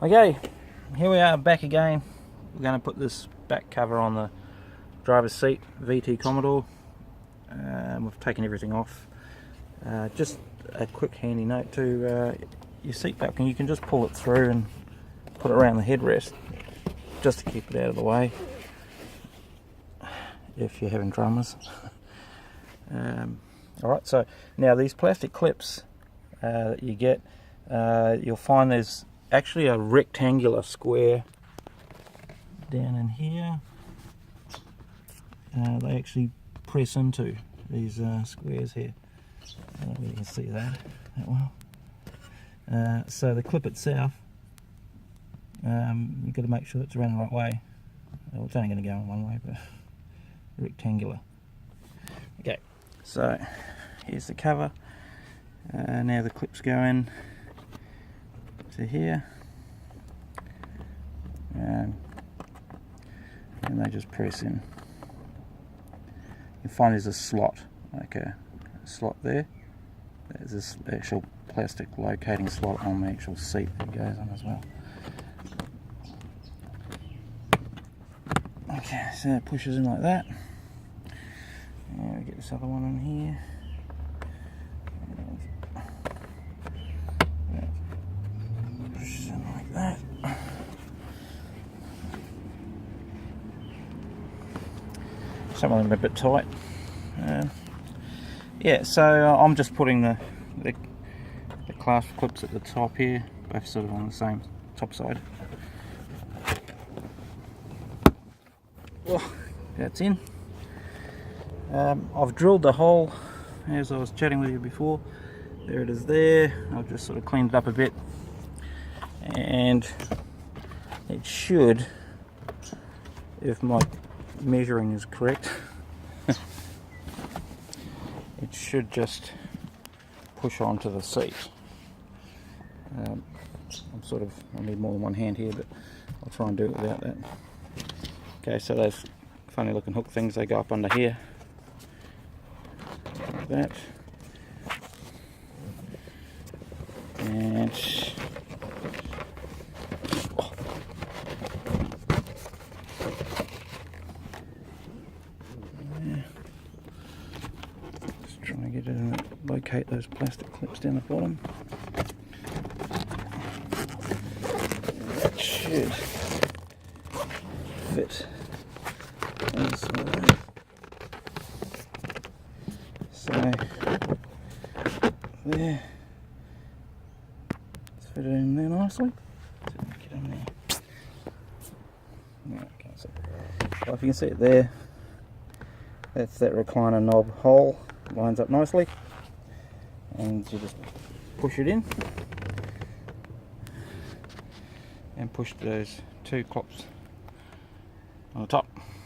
Okay, here we are back again. We're going to put this back cover on the driver's seat, VT Commodore. We've taken everything off. Just a quick handy note to your seat back, and you can just pull it through and put it around the headrest just to keep it out of the way if you're having dramas. Alright, so now these plastic clips that you get, you'll find there's actually a rectangular square down in here. They actually press into these squares here. I don't know if you can see that well. So the clip itself, you've got to make sure it's around the right way. Well, it's only going to go in one way, but rectangular. Okay, so here's the cover. Now the clips go in to here, and they just press in. You'll find there's a slot, like a slot there. There's this actual plastic locating slot on the actual seat that it goes on as well. Okay, so it pushes in like that. Now we get this other one in here. Pushes in like that. Some of them are a bit tight. Yeah, so I'm just putting the clasp clips at the top here, both sort of on the same top side. Oh, that's in. I've drilled the hole as I was chatting with you before. There it is there. I've just sort of cleaned it up a bit, and it should, if my measuring is correct, it should just push onto the seat. I need more than one hand here, but I'll try and do it without that. Okay, so those funny looking hook things, they go up under here, like that, and just trying to get it in, locate those plastic clips down the bottom. That should fit inside. So there, let's fit it in there nicely. Get in there. No, I can't see. Well, if you can see it there, that's that recliner knob hole. Lines up nicely, and you just push it in and push those two clips on the top.